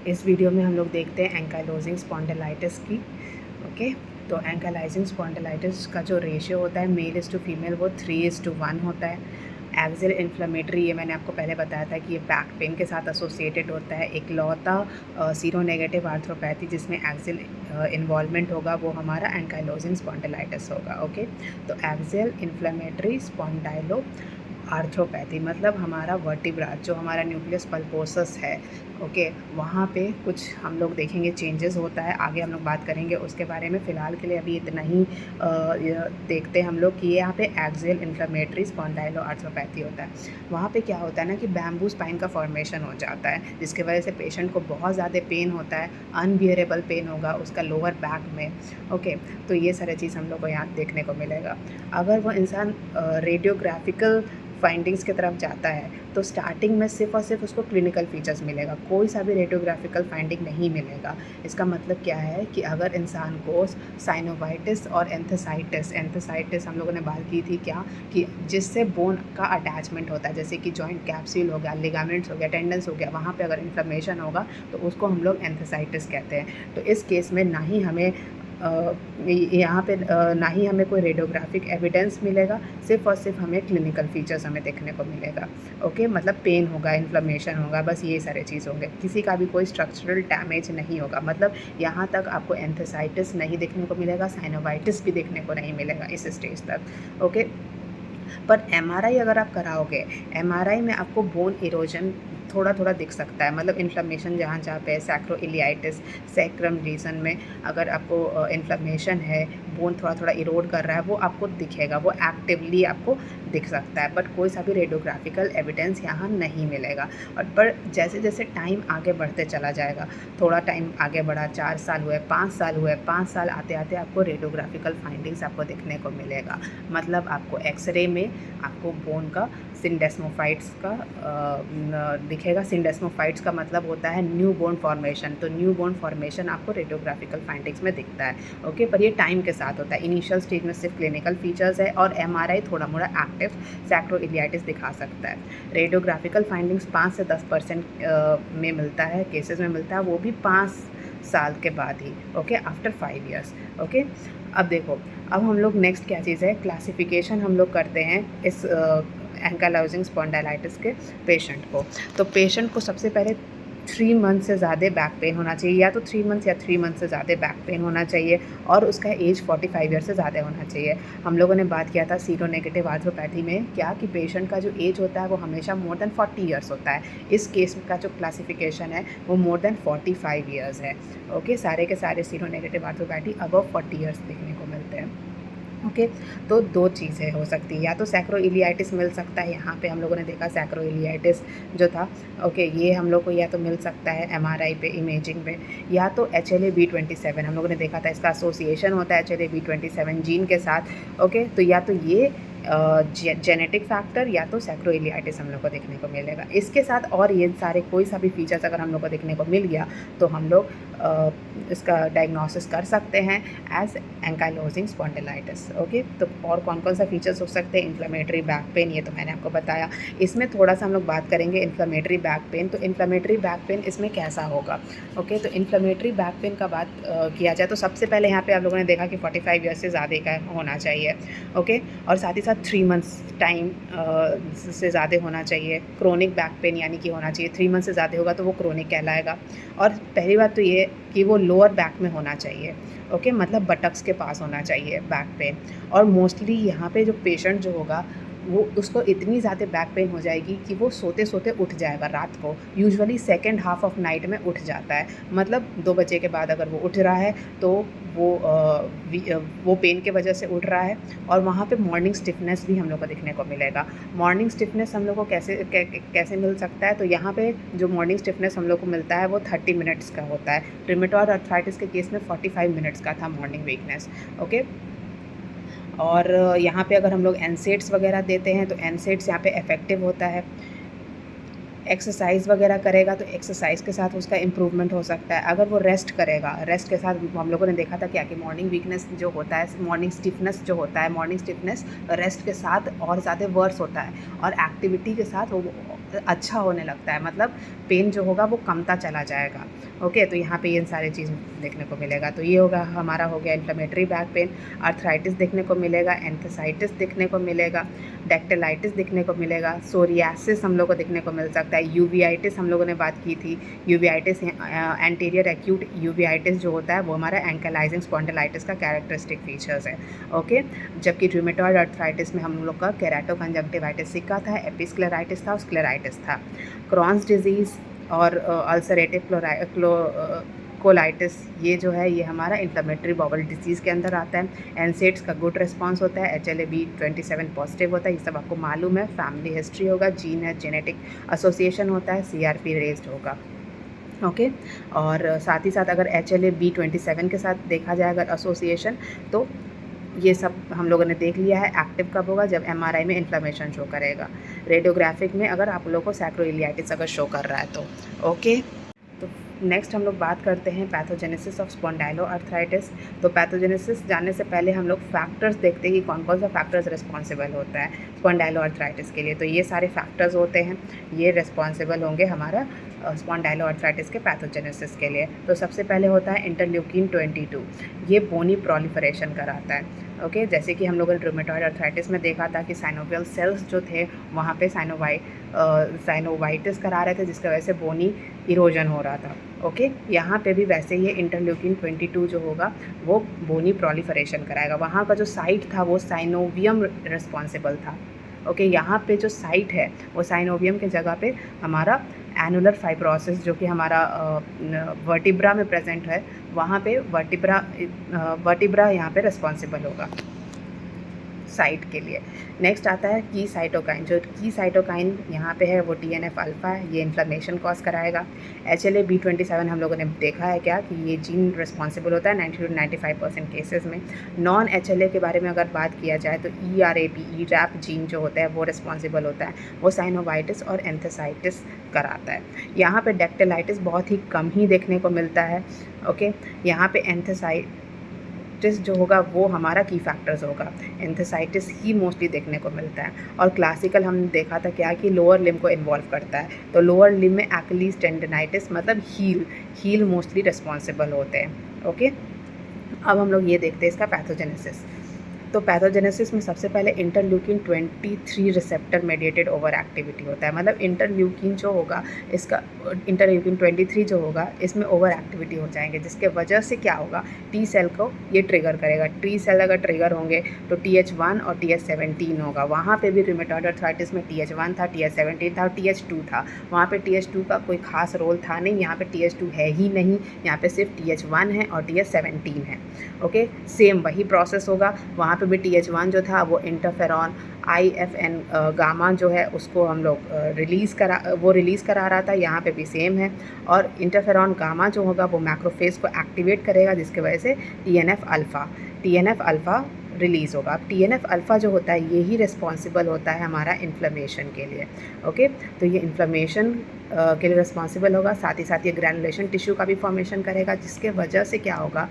इस वीडियो में हम लोग देखते हैं एंकाइलोजिंग स्पॉन्डिलाइटिस की। ओके, तो एंकाइलोजिंग स्पॉन्डिलाइटिस का जो रेशियो होता है मेल इज़ टू फीमेल वो 3:1 होता है। एक्सियल इन्फ्लेमेटरी, ये मैंने आपको पहले बताया था कि ये बैक पेन के साथ एसोसिएटेड होता है। इकलौता सीरोनेगेटिव आर्थ्रोपैथी जिसमें एक्सियल इन्वॉल्वमेंट होगा वो हमारा एंकाइलोजिंग स्पॉन्डिलाइटिस होगा। ओके, तो एक्सियल इन्फ्लेमेटरी स्पॉन्डाइलो आर्थ्रोपैथी मतलब हमारा वर्टिब्रा जो हमारा न्यूक्लियस पल्पोसस है, ओके, वहाँ पे कुछ हम लोग देखेंगे चेंजेस होता है। आगे हम लोग बात करेंगे उसके बारे में। फ़िलहाल के लिए अभी इतना ही देखते हैं हम लोग कि यहाँ पे एक्सियल इन्फ्लेमेटरी स्पॉन्डाइलो आर्थ्रोपैथी होता है। वहाँ पे क्या होता है ना कि बैम्बू स्पाइन का फॉर्मेशन हो जाता है, जिसकी वजह से पेशेंट को बहुत ज़्यादा पेन होता है, अनबियरेबल पेन होगा उसका लोअर बैक में। ओके, तो ये सारी चीज़ हम लोग को यहाँ देखने को मिलेगा। अगर वो इंसान रेडियोग्राफिकल फाइंडिंग्स की तरफ जाता है तो स्टार्टिंग में सिर्फ और सिर्फ उसको क्लिनिकल फीचर्स मिलेगा, कोई सा भी रेडियोग्राफिकल फाइंडिंग नहीं मिलेगा। इसका मतलब क्या है कि अगर इंसान को साइनोवाइटिस और एंथेसाइटिस हम लोगों ने बात की थी क्या, कि जिससे बोन का अटैचमेंट होता है, जैसे कि जॉइंट कैप्सूल हो गया, लिगामेंट्स हो गया, टेंडन्स हो गया, वहाँ पे अगर इन्फ्लेमेशन होगा तो उसको हम लोग एंथेसाइटिस कहते हैं। तो इस केस में ना ही हमें यहाँ पे ना ही हमें कोई रेडियोग्राफिक एविडेंस मिलेगा, सिर्फ और सिर्फ हमें क्लिनिकल फीचर्स हमें देखने को मिलेगा। ओके, मतलब पेन होगा, इन्फ्लेमेशन होगा, बस ये सारे चीज़ होंगे। किसी का भी कोई स्ट्रक्चरल डैमेज नहीं होगा। मतलब यहाँ तक आपको एंथेसाइटिस नहीं देखने को मिलेगा, साइनोवाइटिस भी देखने को नहीं मिलेगा इस स्टेज तक। ओके, पर एमआरआई अगर आप कराओगे, एमआरआई में आपको बोन इरोजन थोड़ा थोड़ा दिख सकता है। मतलब इन्फ्लेमेशन जहाँ जहाँ पे सैक्रोइलियाइटिस सैक्रम रीजन में अगर आपको इन्फ्लेमेशन है, बोन थोड़ा थोड़ा इरोड कर रहा है, वो आपको दिखेगा, वो एक्टिवली आपको दिख सकता है। बट कोई सा भी रेडियोग्राफिकल एविडेंस यहाँ नहीं मिलेगा। और पर जैसे जैसे टाइम आगे बढ़ते चला जाएगा, थोड़ा टाइम आगे बढ़ा, 4 साल हुए, 5 साल हुए, 5 साल आते आते आपको रेडियोग्राफिकल फाइंडिंग्स आपको देखने को मिलेगा। मतलब आपको एक्सरे में आपको बोन का सिंडेस्मोफाइट्स का दिखेगा। सिंडेस्मोफाइट्स का मतलब होता है न्यू बोन फॉर्मेशन। तो न्यू बोन फॉर्मेशन आपको रेडियोग्राफिकल फाइंडिंग्स में दिखता है। ओके, पर ये टाइम के साथ होता है। इनिशियल स्टेज में सिर्फ क्लिनिकल फीचर्स है और एमआरआई थोड़ा मोड़ा एक्टिव सैक्रोइलियाइटिस दिखा सकता है। रेडियोग्राफिकल फाइंडिंग्स 5 से 10% में मिलता है, केसेस में मिलता है, वो भी 5 साल के बाद ही। Okay, after 5 years. ओके, अब देखो, अब हम लोग नेक्स्ट क्या चीज़ है, क्लासिफिकेशन हम लोग करते हैं इस एंकाइलोजिंग स्पॉन्डिलाइटिस के पेशेंट को। तो पेशेंट को सबसे पहले 3 मंथ से ज़्यादा बैक पेन होना चाहिए, या तो 3 मंथ या 3 मंथ से ज़्यादा बैक पेन होना चाहिए, और उसका एज 45 ईयर से ज़्यादा होना चाहिए। हम लोगों ने बात किया था सीरोनेगेटिव आर्थ्रोपैथी में क्या, कि पेशेंट का जो एज होता है वो हमेशा मोर देन 40 ईयर्स होता है। इस केस का जो क्लासिफिकेशन है वो मोर देन 45 ईयर्स है। ओके, सारे के सारे सीरोनेगेटिव आर्थ्रोपैथी अबव 40 ईयर्स देखने को मिलते हैं। ओके, तो 2 चीज़ें हो सकती है, या तो सैक्रोइलियाइटिस मिल सकता है, यहाँ पे हम लोगों ने देखा सैक्रोइलियाइटिस जो था। ओके, ये हम लोग को या तो मिल सकता है एमआरआई पे, इमेजिंग पे, या तो HLA-B27 हम लोगों ने देखा था, इसका एसोसिएशन होता है HLA-B27 जीन के साथ। ओके, तो या तो ये जेनेटिक फैक्टर या तो सैक्रोइलियाइटिस हम लोग को देखने को मिलेगा। इसके साथ और ये सारे कोई सा भी फीचर्स अगर हम लोग को देखने को मिल गया तो हम लोग इसका डायग्नोसिस कर सकते हैं एज एंकाइलोजिंग स्पॉन्डिलाइटिस। ओके, तो और कौन कौन सा फीचर्स हो सकते हैं, इन्फ्लेमेटरी बैक पेन, ये तो मैंने आपको बताया। इसमें थोड़ा सा हम लोग बात करेंगे इन्फ्लेमेटरी बैक पेन। तो इन्फ्लेमेटरी बैक पेन इसमें कैसा होगा। ओके, तो इन्फ्लेमेटरी बैक पेन का बात किया जाए तो सबसे पहले यहाँ पे आप लोगों ने देखा कि 45 ईयर्स से ज़्यादा का होना चाहिए। ओके, और साथ ही साथ 3 मंथ्स टाइम से ज़्यादा होना चाहिए। क्रोनिक बैक पेन यानी कि होना चाहिए, 3 मंथ से ज़्यादा होगा तो वो क्रोनिक कहलाएगा। और पहली बात तो ये कि वो लोअर बैक में होना चाहिए। ओके, मतलब बटक्स के पास होना चाहिए बैक पेन। और मोस्टली यहाँ पे जो पेशेंट जो होगा वो उसको इतनी ज़्यादा बैक पेन हो जाएगी कि वो सोते सोते उठ जाएगा रात को। Usually second half of night में उठ जाता है। मतलब 2 बजे के बाद अगर वो उठ रहा है तो वो पेन के वजह से उठ रहा है। और वहाँ पे मॉर्निंग स्टिफनेस भी हम लोग को देखने को मिलेगा। मॉर्निंग स्टिफनेस हम लोग को कैसे मिल सकता है, तो यहाँ पे जो मॉर्निंग स्टिफनेस हम लोग को मिलता है वो 30 मिनट्स का होता है। रूमेटॉयड अर्थराइटिस के केस में 45 मिनट्स का था मॉर्निंग वीकनेस। ओके, और यहाँ पे अगर हम लोग एनसेड्स वगैरह देते हैं तो एनसेड्स यहाँ पे इफेक्टिव होता है। एक्सरसाइज़ वगैरह करेगा तो एक्सरसाइज़ के साथ उसका इम्प्रूवमेंट हो सकता है। अगर वो रेस्ट करेगा, रेस्ट के साथ हम लोगों ने देखा था क्या, कि मॉर्निंग वीकनेस जो होता है, मॉर्निंग स्टिफनेस जो होता है, मॉर्निंग स्टिफनेस रेस्ट के साथ और ज़्यादा वर्स होता है, और एक्टिविटी के साथ वो अच्छा होने लगता है, मतलब पेन जो होगा वो कमता चला जाएगा। ओके, तो यहाँ पे ये सारी चीज़ देखने को मिलेगा। तो ये होगा हमारा हो गया इन्फ्लेमेटरी बैक पेन। आर्थराइटिस देखने को मिलेगा, एंथेसाइटिस देखने को मिलेगा, डेक्टिलाइटिस देखने को मिलेगा, सोरियासिस हम लोग को देखने को मिल सकता है, यूवीआइटिस हम लोगों ने बात की थी। यूवीआइटिस एंटीरियर एक्यूट यूवीआइटिस जो होता है वो हमारा एंकालाइजिंग स्पॉन्डिलाइटिस का कैरेक्टरिस्टिक फीचर्स है। ओके, जबकि रूमेटॉइड आर्थराइटिस में हम लोग का केराटोकंजक्टिवाइटिस सिक्का था, एपिस्क्लेराइटिस था और स्क्लेराइटिस था। क्रॉन्स डिजीज़ और अल्सरेटिव कोलाइटिस, ये जो है ये हमारा इन्फ्लेमेटरी बाउल डिजीज़ के अंदर आता है। एनसेड्स का गुड रिस्पांस होता है, HLA-B27 पॉजिटिव होता है, ये सब आपको मालूम है। फैमिली हिस्ट्री होगा, जीन है, जेनेटिक एसोसिएशन होता है, CRP रेज्ड होगा। ओके, और साथ ही साथ अगर HLA-B27 के साथ देखा जाए अगर एसोसिएशन, तो ये सब हम लोगों ने देख लिया है। एक्टिव कब होगा? जब MRI में इन्फ्लेमेशन शो करेगा। रेडियोग्राफिक में अगर आप लोगों को सैक्रोइलियाइटिस अगर शो कर रहा है तो। ओके, तो नेक्स्ट हम लोग बात करते हैं पैथोजेनेसिस ऑफ स्पॉन्डाइलोआर्थराइटिस। तो पैथोजेनेसिस जानने से पहले हम लोग फैक्टर्स देखते हैं कि कौन कौन सा फैक्टर्स रिस्पॉन्सिबल होता है स्पॉन्डाइलोआर्थराइटिस के लिए। तो ये सारे फैक्टर्स होते हैं, ये रिस्पॉन्सिबल होंगे हमारा स्पॉन्डाइलोआर्थराइटिस के पैथोजेनेसिस के लिए। तो सबसे पहले होता है इंटरल्यूकिन 22, ये बोनी प्रोलिफरेशन कराता है। ओके, जैसे कि हम लोगों ने रूमेटॉइड आर्थराइटिस में देखा था कि साइनोवियल सेल्स जो थे वहाँ पे साइनोवाइटिस करा रहे थे, जिसकी वजह से बोनी इरोजन हो रहा था। ओके, यहाँ पे भी वैसे ही इंटरल्यूकिन 22 जो होगा वो बोनी प्रोलिफरेशन कराएगा। वहाँ का जो साइट था वो साइनोवियम रिस्पॉन्सिबल था। ओके, यहाँ पे जो साइट है वो साइनोवियम के जगह पे हमारा एनुलर फाइब्रोसिस जो कि हमारा वर्टिब्रा में प्रेजेंट है, वहाँ पे वर्टिब्रा यहाँ पे रिस्पॉन्सिबल होगा साइट के लिए। नेक्स्ट आता है की साइटोकाइन। जो की साइटोकाइन यहाँ पे है वो TNF अल्फा है, ये इन्फ्लेमेशन कॉज कराएगा। HLA-B27 हम लोगों ने देखा है क्या कि ये जीन रिस्पॉन्सिबल होता है 90 to 95% केसेस में। नॉन HLA के बारे में अगर बात किया जाए तो ERAP जीन जो होता है वो रिस्पॉन्सिबल होता है, वो साइनोवाइटिस और एंथेसाइटिस कराता है। यहाँ पे डेक्टिलाइटिस बहुत ही कम ही देखने को मिलता है। ओके, यहाँ पे एंथेसाइटिस जो होगा वो हमारा की फैक्टर्स होगा, एंथेसाइटिस ही मोस्टली देखने को मिलता है। और क्लासिकल हमने देखा था क्या कि लोअर लिम्ब को इन्वॉल्व करता है, तो लोअर लिम्ब में एक्लीज टेंडनाइटिस मतलब हील मोस्टली रिस्पॉन्सिबल होते हैं। ओके, अब हम लोग ये देखते हैं इसका पैथोजेनेसिस। तो पैथोजेनेसिस में सबसे पहले interleukin 23 receptor mediated over activity होता है। मतलब इंटरल्यूकिन जो होगा इसका इंटरल्यूकिन 23 जो होगा इसमें ओवर एक्टिविटी हो जाएंगे, जिसके वजह से क्या होगा, टी सेल को ये ट्रिगर करेगा। टी सेल अगर ट्रिगर होंगे तो TH1 और TH17 होगा। वहाँ पे भी रूमेटॉइड आर्थराइटिस में TH1 था, TH17 था और TH2 था। वहाँ पे TH2 का कोई खास रोल था नहीं, यहाँ पे TH2 है ही नहीं, यहाँ पे सिर्फ TH1 है और TH17 है। ओके, सेम वही प्रोसेस होगा। वहाँ पे भी TH1 जो था वो इंटरफेरॉन IFN गामा जो है उसको हम लोग रिलीज़ करा रहा था, यहाँ पे भी सेम है। और इंटरफेरॉन गामा जो होगा वो मैक्रोफेज को एक्टिवेट करेगा, जिसकी वजह से TNF अल्फ़ा रिलीज़ होगा। अब TNF अल्फ़ा जो होता है यही रिस्पॉन्सिबल होता है हमारा इन्फ्लेमेशन के लिए। ओके, तो ये इन्फ्लेमेशन के लिए रिस्पॉन्सिबल होगा, साथ ही साथ ये ग्रैनुलेशन टिश्यू का भी फॉर्मेशन करेगा, जिसके वजह से क्या होगा,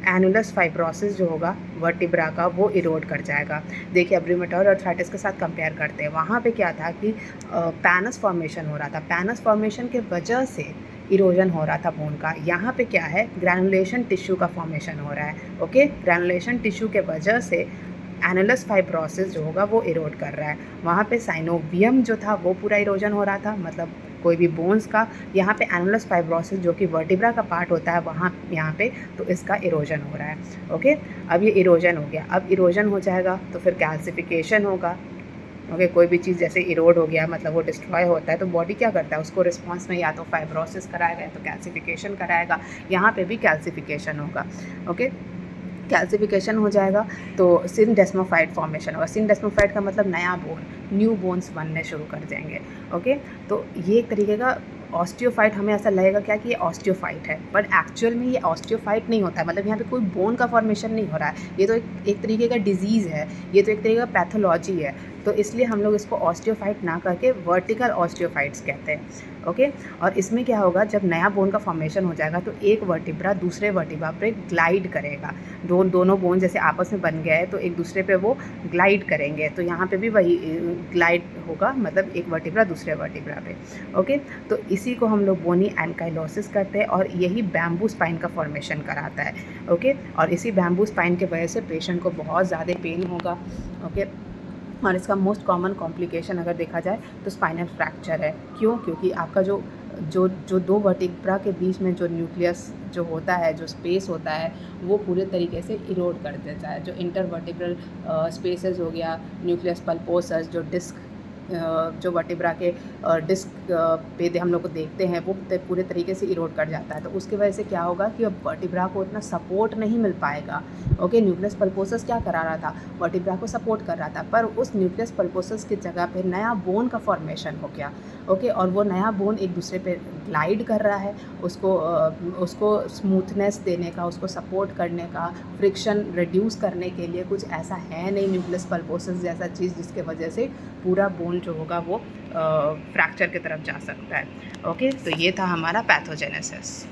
एनुलस फाइब्रोसिस जो होगा वर्टिब्रा का वो इरोड कर जाएगा। देखिए अब रूमेटॉइड आर्थराइटिस के साथ कंपेयर करते हैं। वहाँ पे क्या था कि पैनस फॉर्मेशन हो रहा था, पैनस फॉर्मेशन के वजह से इरोजन हो रहा था बोन का। यहाँ पे क्या है, ग्रैनुलेशन टिश्यू का फॉर्मेशन हो रहा है। ओके, ग्रैनुलेशन टिश्यू के वजह से एनुलस फाइब्रोसिस जो होगा वो इरोड कर रहा है। वहाँ पे साइनोवियम जो था वो पूरा इरोजन हो रहा था, मतलब कोई भी बोन्स का। यहाँ पे एनुलस फाइब्रोसिस जो कि वर्टिब्रा का पार्ट होता है वहाँ यहाँ पे तो इसका इरोजन हो रहा है। ओके, अब ये इरोजन हो गया। अब इरोजन हो जाएगा तो फिर कैल्सिफिकेशन होगा। ओके, कोई भी चीज़ जैसे इरोड हो गया मतलब वो डिस्ट्रॉय होता है, तो बॉडी क्या करता है, उसको रिस्पॉन्स में या तो फाइब्रोसिस कराएगा या तो कैल्सिफिकेशन कराएगा। यहाँ पे भी कैल्सिफिकेशन होगा। ओके, कैल्सिफिकेशन हो जाएगा तो सिनडेस्मोफाइट फॉर्मेशन होगा। सिनडेस्मोफाइट का मतलब नया बोन, न्यू बोन्स बनने शुरू कर जाएंगे। ओके, तो ये एक तरीके का ऑस्टियोफाइट, हमें ऐसा लगेगा क्या कि ये ऑस्टियोफाइट है, बट एक्चुअल में ये ऑस्टियोफाइट नहीं होता है। मतलब यहाँ पे कोई बोन का फॉर्मेशन नहीं हो रहा है, ये तो एक तरीके का डिजीज़ है, ये तो एक तरीके का पैथोलॉजी है। तो इसलिए हम लोग इसको ऑस्टियोफाइट ना करके वर्टिकल ऑस्टियोफाइट्स कहते हैं। ओके, और इसमें क्या होगा, जब नया बोन का फॉर्मेशन हो जाएगा तो एक वर्टिब्रा दूसरे वर्टिब्रा पे ग्लाइड करेगा। दोनों बोन जैसे आपस में बन गए हैं तो एक दूसरे पे वो ग्लाइड करेंगे, तो यहाँ पे भी वही ग्लाइड होगा, मतलब एक वर्टिब्रा दूसरे वर्टिब्रा पे। ओके, तो इसी को हम लोग बोनी एंकाइलोसिस करते हैं और यही बैम्बू स्पाइन का फॉर्मेशन कराता है। ओके, और इसी बैम्बू स्पाइन के वजह से पेशेंट को बहुत ज़्यादा पेन होगा। ओके, और इसका मोस्ट कॉमन कॉम्प्लिकेशन अगर देखा जाए तो स्पाइनल फ्रैक्चर है। क्यों? क्योंकि आपका जो जो जो दो वर्टिब्रा के बीच में जो न्यूक्लियस जो होता है, जो स्पेस होता है, वो पूरे तरीके से इरोड कर देता है। जो इंटरवर्टिब्रल स्पेसेस हो गया, न्यूक्लियस पल्पोसस, जो डिस्क जो वर्टिब्रा के डिस्क पे हम लोग को देखते हैं, वो पूरे तरीके से इरोड कर जाता है। तो उसकी वजह से क्या होगा कि अब वर्टिब्रा को उतना सपोर्ट नहीं मिल पाएगा। ओके, न्यूक्लियस पल्पोसस क्या करा रहा था, वर्टिब्रा को सपोर्ट कर रहा था, पर उस न्यूक्लियस पल्पोसस की जगह पे नया बोन का फॉर्मेशन हो गया। ओके, और वो नया बोन एक दूसरे पे ग्लाइड कर रहा है, उसको स्मूथनेस देने का, उसको सपोर्ट करने का, फ्रिक्शन रिड्यूस करने के लिए कुछ ऐसा है नहीं न्यूक्लियस पल्पोसस जैसा चीज़ जिसके वजह से पूरा बोन जो होगा वो फ्रैक्चर की तरफ जा सकता है। ओके, तो ये था हमारा पैथोजेनेसिस।